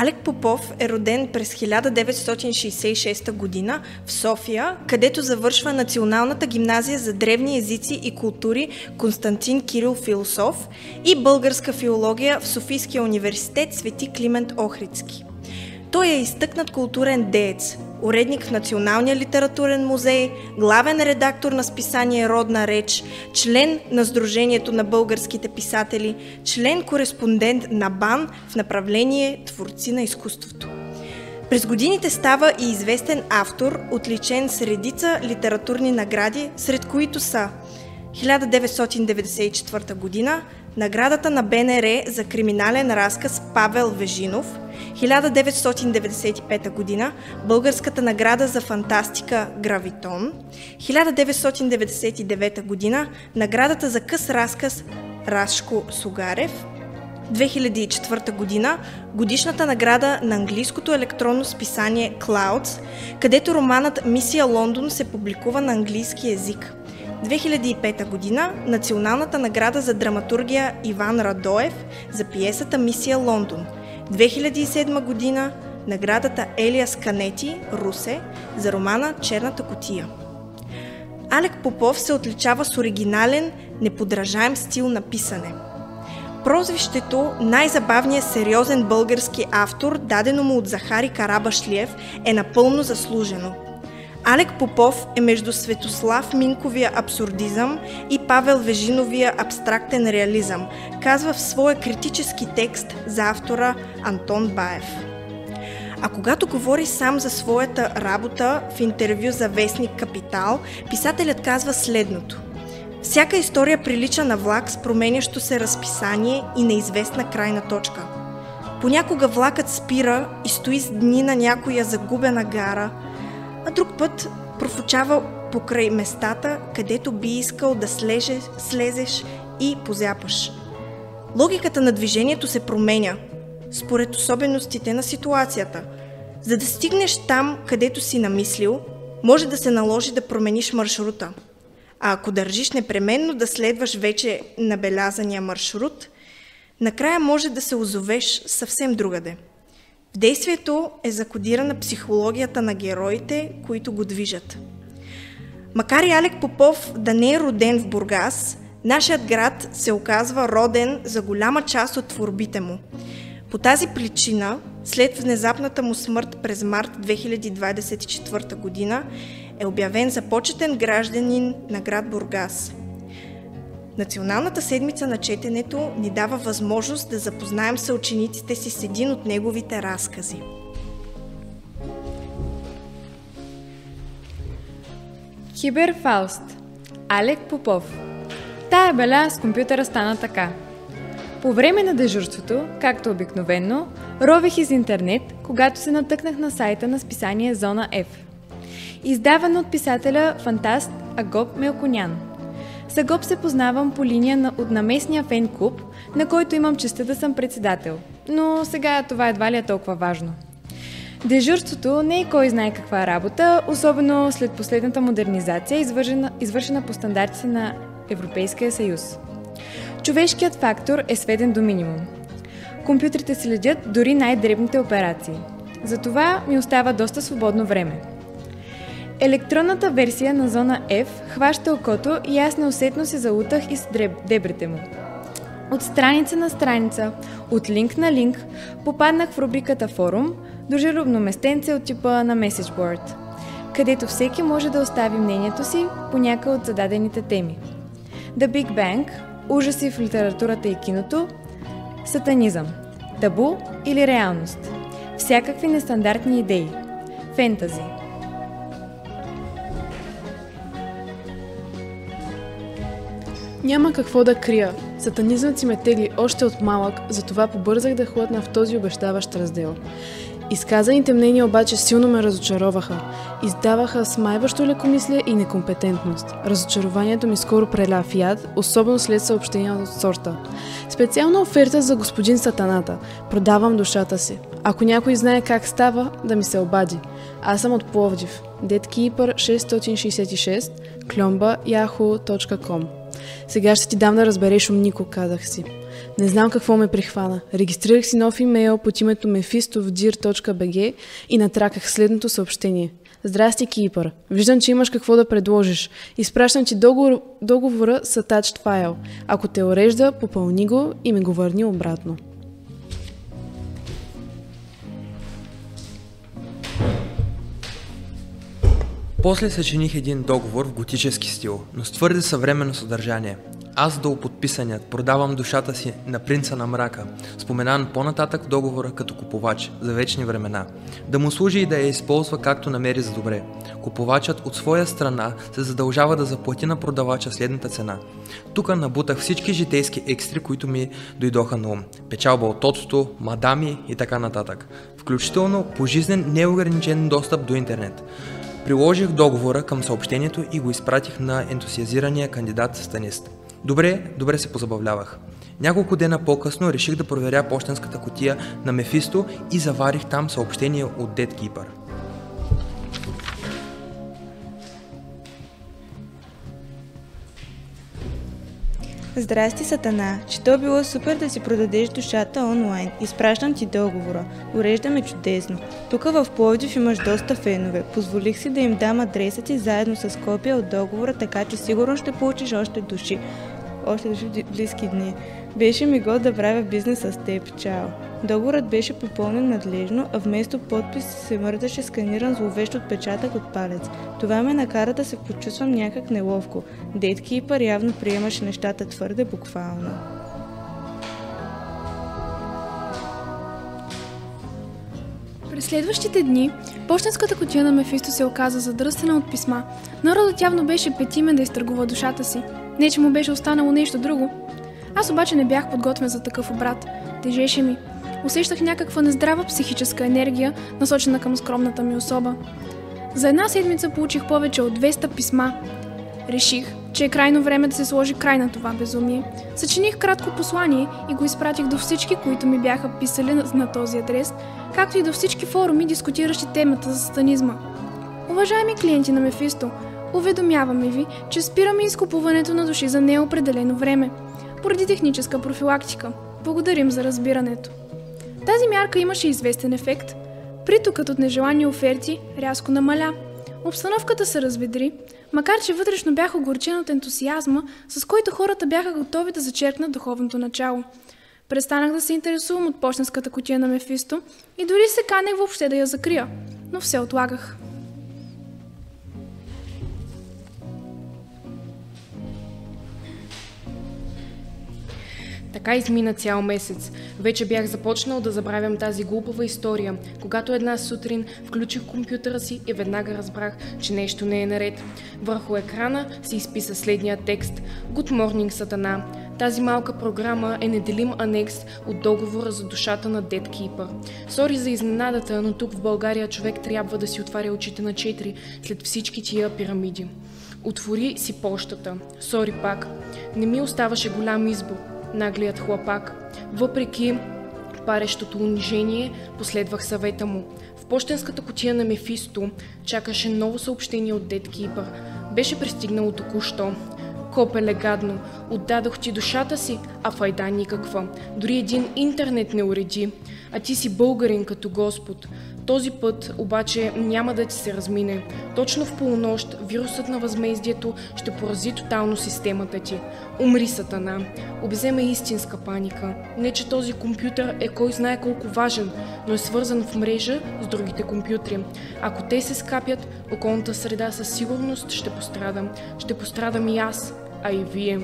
Алек Попов е роден през 1966 година в София, където завършва Националната гимназия за древни езици и култури Константин Кирил Философ и българска филология в Софийския университет Свети Климент Охридски. Той е изтъкнат културен деец, уредник в Националния литературен музей, главен редактор на списание Родна реч, член на Сдружението на българските писатели, член-кореспондент на БАН в направление Творци на изкуството. През годините става и известен автор, отличен с редица литературни награди, сред които са 1994 година наградата на БНР за криминален разказ Павел Вежинов, 1995 година българската награда за фантастика Гравитон, 1999 година наградата за къс разказ Рашко Сугарев, 2004 година годишната награда на английското електронно списание Clouds, където романът Мисия Лондон се публикува на английски език. 2005 година националната награда за драматургия Иван Радоев за пиесата Мисия Лондон. 2007 година наградата Елиас Канети, Русе, за романа Черната кутия. Алек Попов се отличава с оригинален, неподражаем стил на писане. Прозвището най-забавният сериозен български автор, дадено му от Захари Карабашлиев, е напълно заслужено. Алек Попов е между Светослав Минковия абсурдизъм и Павел Вежиновия абстрактен реализъм, казва в своя критически текст за автора Антон Баев. А когато говори сам за своята работа в интервю за вестник Капитал, писателят казва следното: всяка история прилича на влак с променящо се разписание и неизвестна крайна точка. Понякога влакът спира и стои с дни на някоя загубена гара, а друг път профучава покрай местата, където би искал да слезеш и позяпаш. Логиката на движението се променя според особеностите на ситуацията. За да стигнеш там, където си намислил, може да се наложи да промениш маршрута. А ако държиш непременно да следваш вече набелязания маршрут, накрая може да се озовеш съвсем другаде. В действието е закодирана психологията на героите, които го движат. Макар и Алек Попов да не е роден в Бургас, нашият град се оказва роден за голяма част от творбите му. По тази причина, след внезапната му смърт през март 2024 година, е обявен за почетен гражданин на град Бургас. Националната седмица на четенето ни дава възможност да запознаем съучениците си с един от неговите разкази. Киберфауст. Алек Попов. Тая беля с компютъра стана така. По време на дежурството, както обикновено, ровех из интернет, когато се натъкнах на сайта на списание Зона F. Издавано от писателя фантаст Агоп Мелконян. С Агоп се познавам по линия на местния фен-клуб, на който имам честта да съм председател. Но сега това едва ли е толкова важно. Дежурството не е кой знае каква работа, особено след последната модернизация, извършена по стандартите на Европейския съюз. Човешкият фактор е сведен до минимум. Компютрите следят дори най-дребните операции. Затова ми остава доста свободно време. Електронната версия на Зона F хваща окото и аз неусетно се залутах из дебрите му. От страница на страница, от линк на линк, попаднах в рубриката Форум до жаробно местенце от типа на Messageboard, където всеки може да остави мнението си по някои от зададените теми. The Big Bang, ужаси в литературата и киното, сатанизъм, табу или реалност, всякакви нестандартни идеи, фентази. Няма какво да крия. Сатанизмът си ме тегли още от малък, затова побързах да хлътна в този обещаващ раздел. Изказаните мнения обаче силно ме разочароваха. Издаваха смайващо лекомислие и некомпетентност. Разочарованието ми скоро преля в яд, особено след съобщения от сорта: специална оферта за господин Сатаната. Продавам душата си. Ако някой знае как става, да ми се обади. Аз съм от Пловдив. Deadkeeper 666 klomba.yahoo.com. Сега ще ти дам да разбереш, умнико, казах си. Не знам какво ме прихвана. Регистрирах си нов имейл под името Mephisto в dir.bg и натраках следното съобщение. Здрасти, Кипър. Виждам, че имаш какво да предложиш. Изпращам ти договора с attached файл. Ако те урежда, попълни го и ми го върни обратно. После съчиних един договор в готически стил, но с твърде съвременно съдържание. Аз долуподписаният продавам душата си на принца на мрака, споменан по-нататък в договора като купувач за вечни времена, да му служи и да я използва както намери за добре. Купувачът от своя страна се задължава да заплати на продавача следната цена. Тук набутах всички житейски екстри, които ми дойдоха на ум. Печалба от тотото, мадами и така нататък. Включително пожизнен неограничен достъп до интернет. Приложих договора към съобщението и го изпратих на ентусиазирания кандидат станист. Добре се позабавлявах. Няколко дена по-късно реших да проверя пощенската кутия на Mephisto и заварих там съобщение от Dead Keeper. Здрасти, Сатана! Че то било супер да си продадеш душата онлайн. Изпращам ти договора. Уреждаме чудесно. Тук в Пловдив имаш доста фенове. Позволих си да им дам адреса ти заедно с копия от договора, така че сигурно ще получиш още души в близки дни. Беше ми год да правя бизнес с теб. Чао! Договорът беше попълнен надлежно, а вместо подпис се мърдаше сканиран зловещ отпечатък от палец. Това ме накара да се почувствам някак неловко. Dead Keeper явно приемаше нещата твърде буквално. През следващите дни, пощенската кутия на Mephisto се оказа задръстена от писма. Народът явно беше петимен да изтъргува душата си. Не, че му беше останало нещо друго. Аз обаче не бях подготвен за такъв обрат. Тежеше ми. Усещах някаква нездрава психическа енергия, насочена към скромната ми особа. За една седмица получих повече от 200 писма. Реших, че е крайно време да се сложи край на това безумие. Съчиних кратко послание и го изпратих до всички, които ми бяха писали на този адрес, както и до всички форуми, дискутиращи темата за сатанизма. Уважаеми клиенти на Mephisto, уведомяваме ви, че спираме изкупуването на души за неопределено време, поради техническа профилактика. Благодарим за разбирането. Тази мярка имаше известен ефект. Притокът от нежелани оферти рязко намаля. Обстановката се разведри, макар че вътрешно бях огорчен от ентусиазма, с който хората бяха готови да зачеркнат духовното начало. Престанах да се интересувам от пощенската кутия на Mephisto и дори се канех въобще да я закрия, но все отлагах. Така измина цял месец. Вече бях започнал да забравям тази глупава история, когато една сутрин включих компютъра си и веднага разбрах, че нещо не е наред. Върху екрана се изписа следния текст: Good morning, Сатана. Тази малка програма е неделим анекс от договора за душата на Dead Keeper. Сори за изненадата, но тук в България човек трябва да си отваря очите на 4 след всички тия пирамиди. Отвори си пощата. Сори пак. Не ми оставаше голям избор. Наглият хлапак. Въпреки парещото унижение, последвах съвета му. В пощенската кутия на Mephisto чакаше ново съобщение от Dead Keeper. Беше пристигнало току-що. Копеле гадно, отдадох ти душата си, а файда никаква. Дори един интернет не уреди. А ти си българин като Господ. Този път обаче няма да ти се размине. Точно в полунощ вирусът на възмездието ще порази тотално системата ти. Умри, Сатана. Обземе истинска паника. Не, че този компютър е кой знае колко важен, но е свързан в мрежа с другите компютри. Ако те се скапят, околната среда със сигурност ще пострада. Ще пострадам и аз, а и вие.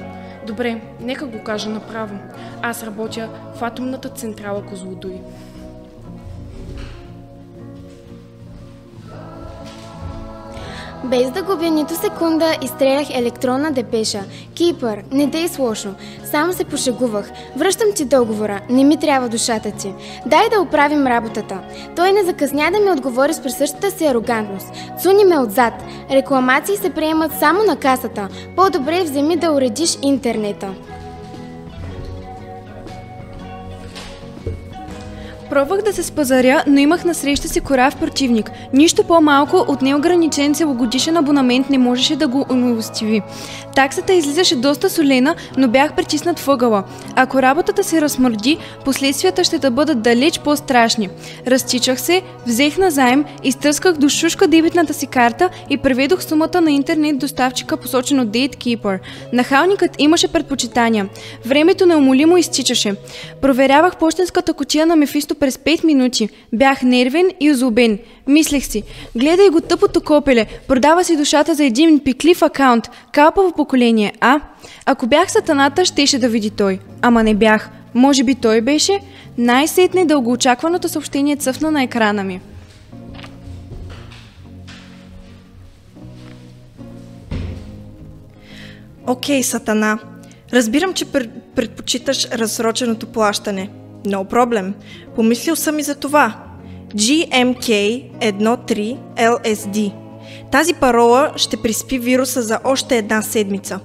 Добре, нека го кажа направо. Аз работя в атомната централа Козлодуй. Без да губя нито секунда, изстрелях електронна депеша. Кипър, не дей с лошо. Само се пошегувах. Връщам ти договора. Не ми трябва душата ти. Дай да оправим работата. Той не закъсня да ми отговори с присъщата си арогантност. Цуни ме отзад. Рекламации се приемат само на касата. По-добре вземи да уредиш интернета. Пробвах да се спазаря, но имах насреща си корав противник. Нищо по-малко от неограничен целогодишен абонамент не можеше да го умилостиви. Таксата излизаше доста солена, но бях притиснат в ъгъла. Ако работата се размърди, последствията ще да бъдат далеч по-страшни. Разтичах се, взех назаем, изтръсках до шушка дебитната си карта и преведох сумата на интернет доставчика, посочен от Gatekeeper. Нахалникът имаше предпочитания. Времето неумолимо изтичаше. Проверявах пощенската кутия на Мефисто през 5 минути. Бях нервен и озлобен. Мислех си, гледай го тъпото копеле, продава си душата за един пиклив акаунт, калпаво поколение, а? Ако бях сатаната, щеше да види той. Ама не бях. Може би той беше? Най-сетне дългоочакваното съобщение цъфна на екрана ми. Окей, сатана. Разбирам, че предпочиташ разсроченото плащане. No problem. Помислил съм и за това. GMK13 LSD. Тази парола ще приспи вируса за още една седмица.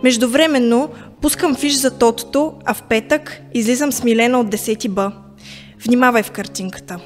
Междувременно пускам фиш за тотото, а в петък излизам смилена от 10 Б. Внимавай в картинката.